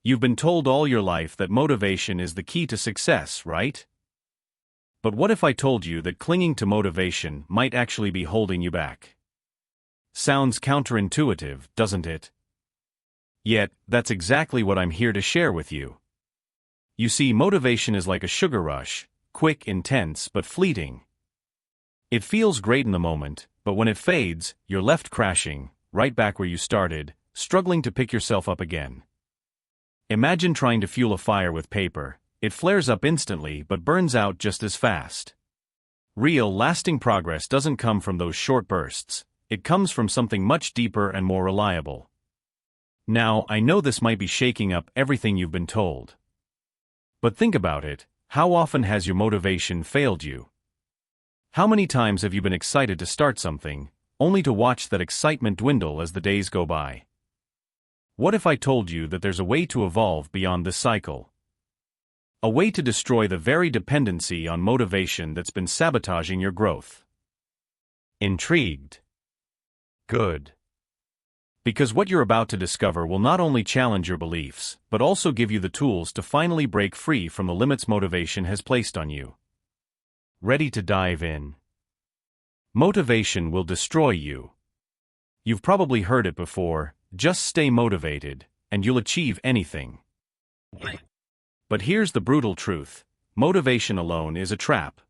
You've been told all your life that motivation is the key to success, right? But what if I told you that clinging to motivation might actually be holding you back? Sounds counterintuitive, doesn't it? Yet, that's exactly what I'm here to share with you. You see, motivation is like a sugar rush, quick, intense, but fleeting. It feels great in the moment, but when it fades, you're left crashing, right back where you started, struggling to pick yourself up again. Imagine trying to fuel a fire with paper. It flares up instantly but burns out just as fast. Real, lasting progress doesn't come from those short bursts. It comes from something much deeper and more reliable. Now, I know this might be shaking up everything you've been told. But think about it. How often has your motivation failed you? How many times have you been excited to start something, only to watch that excitement dwindle as the days go by? What if I told you that there's a way to evolve beyond this cycle? A way to destroy the very dependency on motivation that's been sabotaging your growth. Intrigued? Good. Because what you're about to discover will not only challenge your beliefs, but also give you the tools to finally break free from the limits motivation has placed on you. Ready to dive in? Motivation will destroy you. You've probably heard it before, just stay motivated, and you'll achieve anything. But here's the brutal truth. Motivation alone is a trap.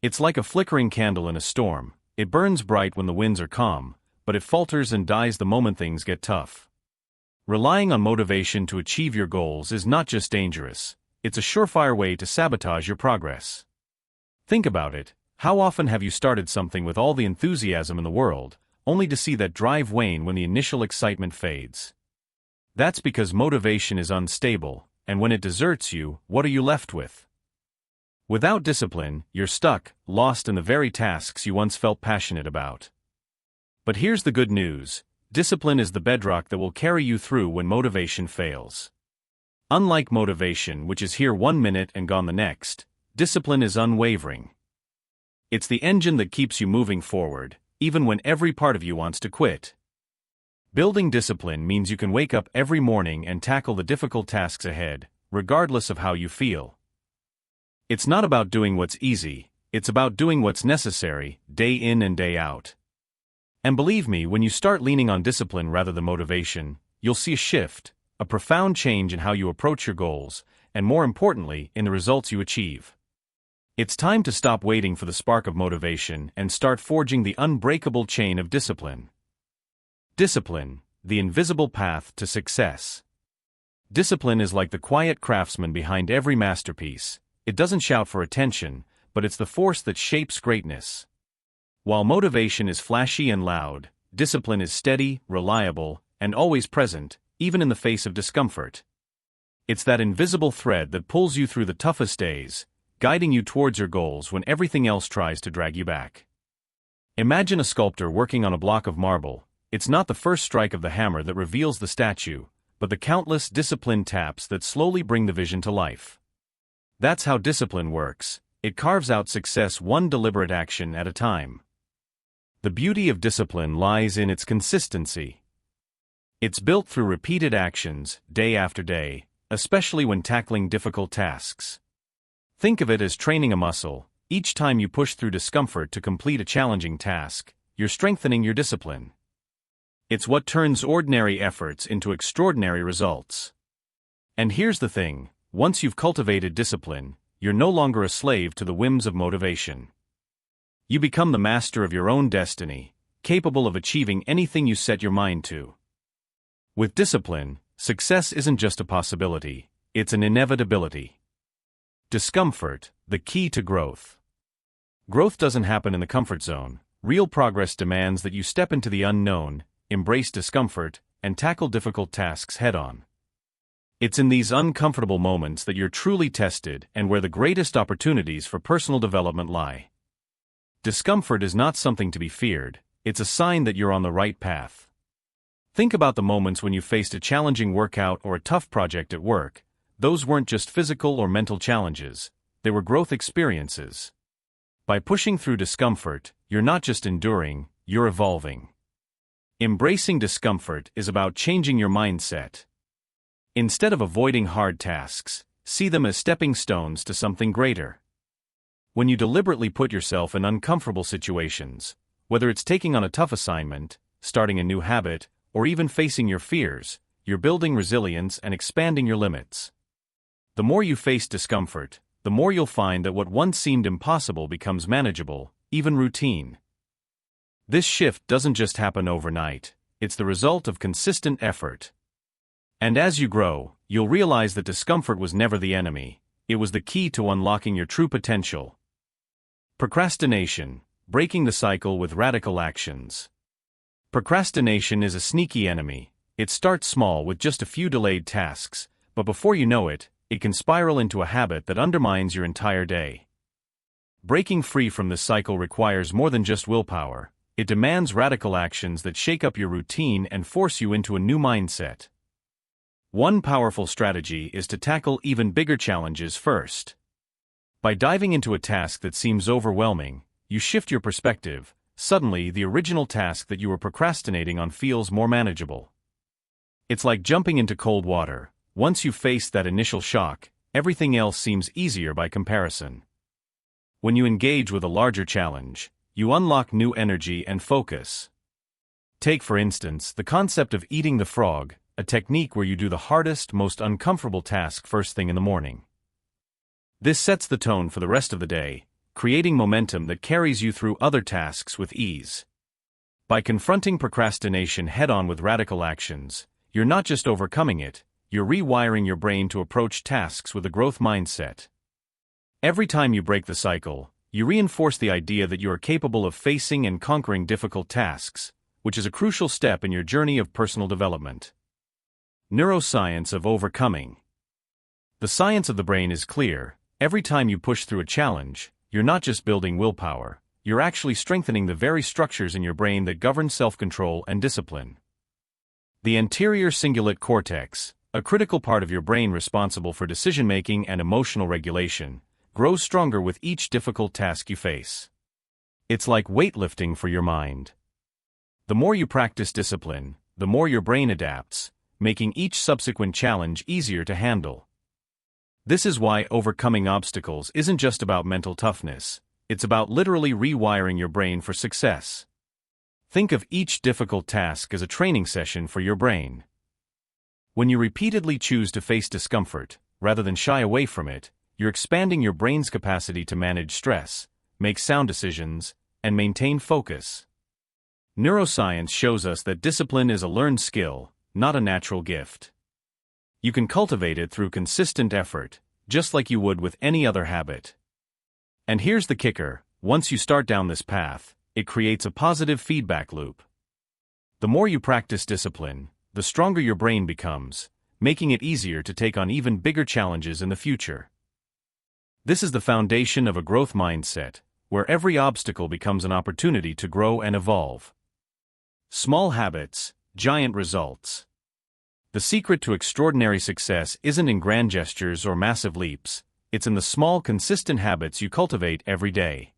It's like a flickering candle in a storm. It burns bright when the winds are calm, but it falters and dies the moment things get tough. Relying on motivation to achieve your goals is not just dangerous, it's a surefire way to sabotage your progress. Think about it. How often have you started something with all the enthusiasm in the world, only to see that drive wane when the initial excitement fades? That's because motivation is unstable, and when it deserts you, what are you left with? Without discipline, you're stuck, lost in the very tasks you once felt passionate about. But here's the good news. Discipline is the bedrock that will carry you through when motivation fails. Unlike motivation, which is here 1 minute and gone the next, discipline is unwavering. It's the engine that keeps you moving forward, even when every part of you wants to quit. Building discipline means you can wake up every morning and tackle the difficult tasks ahead, regardless of how you feel. It's not about doing what's easy, it's about doing what's necessary, day in and day out. And believe me, when you start leaning on discipline rather than motivation, you'll see a shift, a profound change in how you approach your goals, and more importantly, in the results you achieve. It's time to stop waiting for the spark of motivation and start forging the unbreakable chain of discipline. Discipline, the invisible path to success. Discipline is like the quiet craftsman behind every masterpiece. It doesn't shout for attention, but it's the force that shapes greatness. While motivation is flashy and loud, discipline is steady, reliable, and always present, even in the face of discomfort. It's that invisible thread that pulls you through the toughest days, guiding you towards your goals when everything else tries to drag you back. Imagine a sculptor working on a block of marble. It's not the first strike of the hammer that reveals the statue, but the countless disciplined taps that slowly bring the vision to life. That's how discipline works. It carves out success one deliberate action at a time. The beauty of discipline lies in its consistency. It's built through repeated actions, day after day, especially when tackling difficult tasks. Think of it as training a muscle. Each time you push through discomfort to complete a challenging task, you're strengthening your discipline. It's what turns ordinary efforts into extraordinary results. And here's the thing, once you've cultivated discipline, you're no longer a slave to the whims of motivation. You become the master of your own destiny, capable of achieving anything you set your mind to. With discipline, success isn't just a possibility, it's an inevitability. Discomfort, the key to growth. Growth doesn't happen in the comfort zone. Real progress demands that you step into the unknown, embrace discomfort, and tackle difficult tasks head-on. It's in these uncomfortable moments that you're truly tested and where the greatest opportunities for personal development lie. Discomfort is not something to be feared, it's a sign that you're on the right path. Think about the moments when you faced a challenging workout or a tough project at work. Those weren't just physical or mental challenges, they were growth experiences. By pushing through discomfort, you're not just enduring, you're evolving. Embracing discomfort is about changing your mindset. Instead of avoiding hard tasks, see them as stepping stones to something greater. When you deliberately put yourself in uncomfortable situations, whether it's taking on a tough assignment, starting a new habit, or even facing your fears, you're building resilience and expanding your limits. The more you face discomfort, the more you'll find that what once seemed impossible becomes manageable, even routine. This shift doesn't just happen overnight, it's the result of consistent effort. And as you grow, you'll realize that discomfort was never the enemy, it was the key to unlocking your true potential. Procrastination, breaking the cycle with radical actions. Procrastination is a sneaky enemy. It starts small with just a few delayed tasks, but before you know it, it can spiral into a habit that undermines your entire day. Breaking free from this cycle requires more than just willpower. It demands radical actions that shake up your routine and force you into a new mindset. One powerful strategy is to tackle even bigger challenges first. By diving into a task that seems overwhelming, you shift your perspective. Suddenly, the original task that you were procrastinating on feels more manageable. It's like jumping into cold water. Once you've faced that initial shock, everything else seems easier by comparison. When you engage with a larger challenge, you unlock new energy and focus. Take, for instance, the concept of eating the frog, a technique where you do the hardest, most uncomfortable task first thing in the morning. This sets the tone for the rest of the day, creating momentum that carries you through other tasks with ease. By confronting procrastination head-on with radical actions, you're not just overcoming it, you're rewiring your brain to approach tasks with a growth mindset. Every time you break the cycle, you reinforce the idea that you are capable of facing and conquering difficult tasks, which is a crucial step in your journey of personal development. Neuroscience of overcoming. The science of the brain is clear. Every time you push through a challenge, you're not just building willpower, you're actually strengthening the very structures in your brain that govern self-control and discipline. The anterior cingulate cortex, a critical part of your brain responsible for decision-making and emotional regulation, grows stronger with each difficult task you face. It's like weightlifting for your mind. The more you practice discipline, the more your brain adapts, making each subsequent challenge easier to handle. This is why overcoming obstacles isn't just about mental toughness, it's about literally rewiring your brain for success. Think of each difficult task as a training session for your brain. When you repeatedly choose to face discomfort, rather than shy away from it, you're expanding your brain's capacity to manage stress, make sound decisions, and maintain focus. Neuroscience shows us that discipline is a learned skill, not a natural gift. You can cultivate it through consistent effort, just like you would with any other habit. And here's the kicker, once you start down this path, it creates a positive feedback loop. The more you practice discipline, the stronger your brain becomes, making it easier to take on even bigger challenges in the future. This is the foundation of a growth mindset, where every obstacle becomes an opportunity to grow and evolve. Small habits, giant results. The secret to extraordinary success isn't in grand gestures or massive leaps, it's in the small, consistent habits you cultivate every day.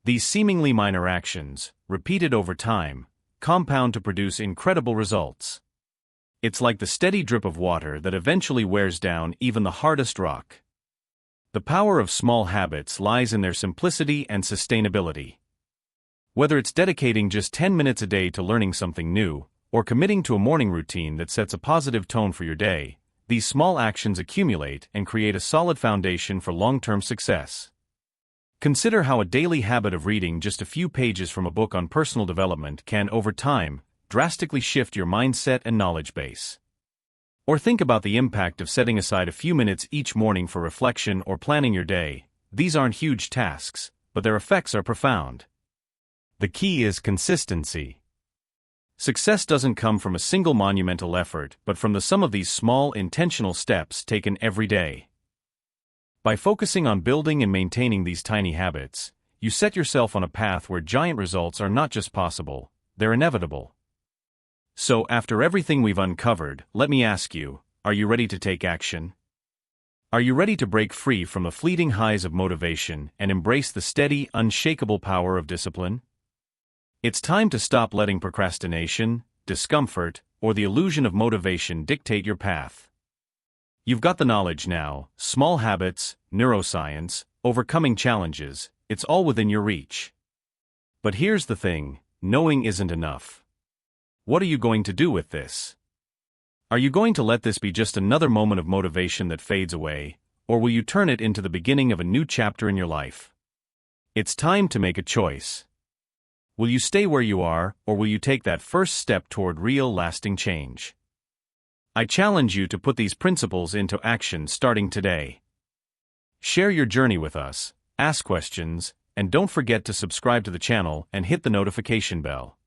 These seemingly minor actions, repeated over time, compound to produce incredible results. It's like the steady drip of water that eventually wears down even the hardest rock. The power of small habits lies in their simplicity and sustainability. Whether it's dedicating just 10 minutes a day to learning something new, or committing to a morning routine that sets a positive tone for your day, these small actions accumulate and create a solid foundation for long-term success. Consider how a daily habit of reading just a few pages from a book on personal development can, over time, drastically shift your mindset and knowledge base. Or think about the impact of setting aside a few minutes each morning for reflection or planning your day. These aren't huge tasks, but their effects are profound. The key is consistency. Success doesn't come from a single monumental effort, but from the sum of these small, intentional steps taken every day. By focusing on building and maintaining these tiny habits, you set yourself on a path where giant results are not just possible, they're inevitable. So, after everything we've uncovered, let me ask you, are you ready to take action? Are you ready to break free from the fleeting highs of motivation and embrace the steady, unshakable power of discipline? It's time to stop letting procrastination, discomfort, or the illusion of motivation dictate your path. You've got the knowledge now: small habits, neuroscience, overcoming challenges, it's all within your reach. But here's the thing: knowing isn't enough. What are you going to do with this? Are you going to let this be just another moment of motivation that fades away, or will you turn it into the beginning of a new chapter in your life? It's time to make a choice. Will you stay where you are, or will you take that first step toward real, lasting change? I challenge you to put these principles into action starting today. Share your journey with us, ask questions, and don't forget to subscribe to the channel and hit the notification bell.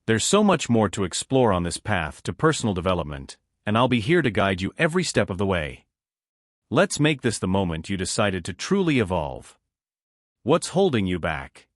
There's so much more to explore on this path to personal development, and I'll be here to guide you every step of the way. Let's make this the moment you decided to truly evolve. What's holding you back?